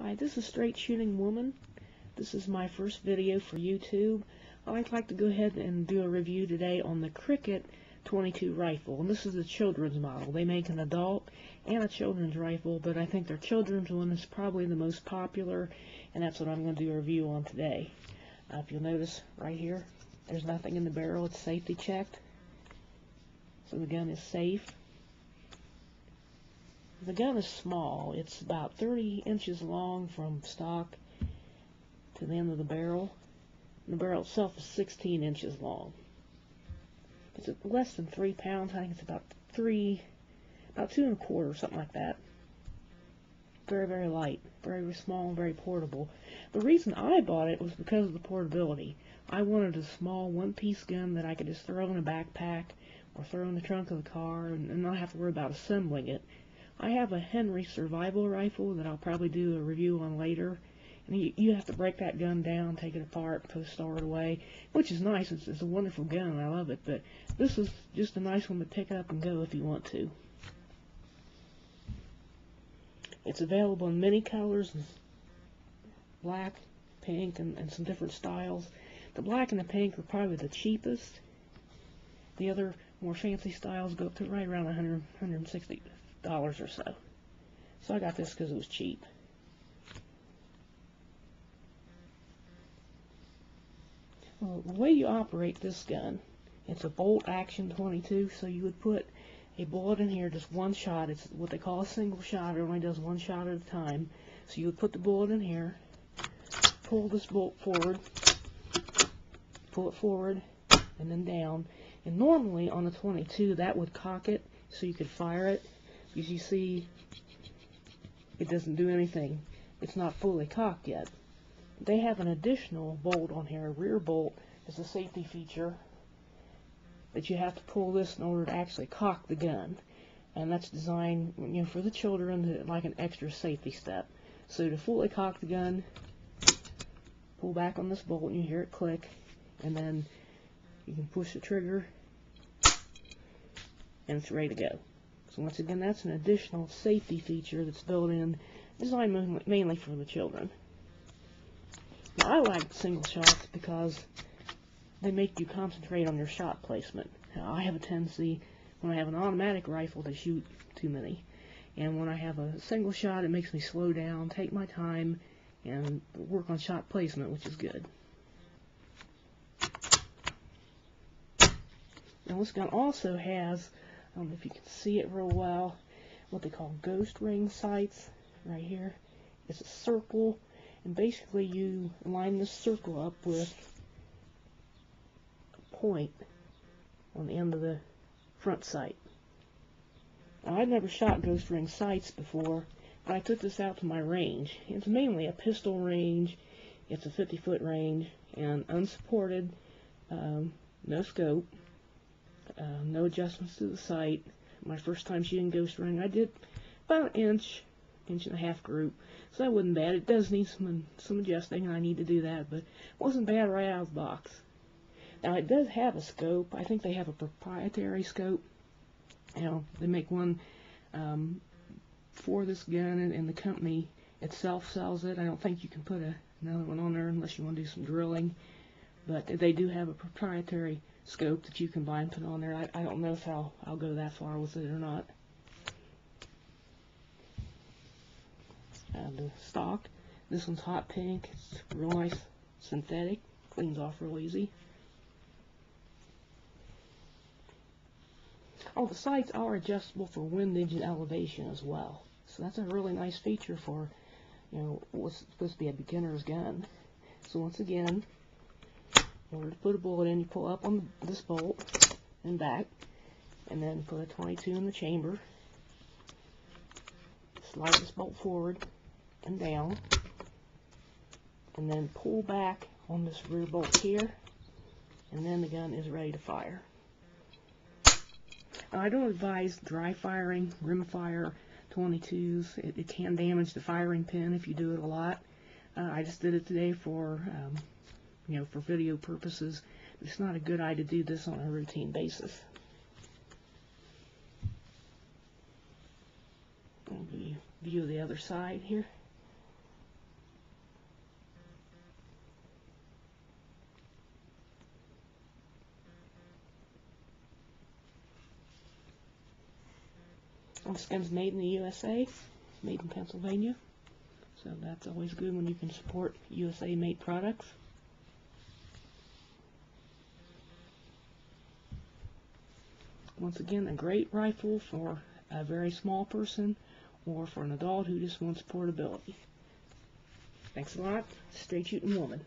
Hi, this is Straight Shooting Woman. This is my first video for YouTube. I'd like to go ahead and do a review today on the Cricket 22 rifle. And this is the children's model. They make an adult and a children's rifle, but I think their children's one is probably the most popular, and that's what I'm going to do a review on today. If you'll notice right here, there's nothing in the barrel. It's safety checked, so the gun is safe. The gun is small. It's about 30 inches long from stock to the end of the barrel. And the barrel itself is 16 inches long. It's less than 3 pounds. I think it's about 2 1/4, something like that. Very, very light, very small, and very portable. The reason I bought it was because of the portability. I wanted a small one-piece gun that I could just throw in a backpack or throw in the trunk of the car and not have to worry about assembling it. I have a Henry survival rifle that I'll probably do a review on later. And you have to break that gun down, take it apart, store it away, which is nice. It's a wonderful gun. I love it. But this is just a nice one to pick up and go if you want to. It's available in many colors, black, pink, and some different styles. The black and the pink are probably the cheapest. The other more fancy styles go up to right around $100, $160 or so. So I got this because it was cheap. Well, the way you operate this gun, it's a bolt action 22, so you would put a bullet in here, just one shot. It's what they call a single shot. It only does one shot at a time. So you would put the bullet in here, pull this bolt forward, pull it forward, and then down. And normally on the 22, that would cock it so you could fire it. As you see, it doesn't do anything. It's not fully cocked yet. They have an additional bolt on here, a rear bolt. It's a safety feature that you have to pull this in order to actually cock the gun. And that's designed, for the children, like an extra safety step. So to fully cock the gun, pull back on this bolt and you hear it click, and then you can push the trigger and it's ready to go. So once again, that's an additional safety feature that's built in, designed mainly for the children. Now, I like single shots because they make you concentrate on your shot placement. Now, I have a tendency, when I have an automatic rifle, to shoot too many. And when I have a single shot, it makes me slow down, take my time, and work on shot placement, which is good. Now, this gun also has, I don't know if you can see it real well, what they call ghost ring sights right here. It's a circle, and basically you line this circle up with a point on the end of the front sight. Now, I've never shot ghost ring sights before, but I took this out to my range. It's mainly a pistol range. It's a 50-foot range, and unsupported, no scope. No adjustments to the sight. My first time shooting ghost ring, I did about an inch and a half group, so that wasn't bad. It does need some adjusting, and I need to do that, but it wasn't bad right out of the box. Now, it does have a scope. I think they have a proprietary scope. They make one for this gun, and the company itself sells it. I don't think you can put another one on there unless you want to do some drilling, but they do have a proprietary scope that you can buy and put on there. I don't know if I'll go that far with it or not. The stock, this one's hot pink. It's real nice synthetic, cleans off real easy. Oh, the sights are adjustable for windage and elevation as well, so that's a really nice feature for what's supposed to be a beginner's gun. So once again, in order to put a bullet in, you pull up on this bolt and back, and then put a 22 in the chamber. Slide this bolt forward and down, and then pull back on this rear bolt here, and then the gun is ready to fire. Now, I don't advise dry firing, rimfire 22s. It can damage the firing pin if you do it a lot. I just did it today for for video purposes. It's not a good idea to do this on a routine basis. I'll give you a view of the other side here. This gun's made in the USA, made in Pennsylvania, so that's always good when you can support USA-made products. Once again, a great rifle for a very small person or for an adult who just wants portability. Thanks a lot. Straight shooting woman.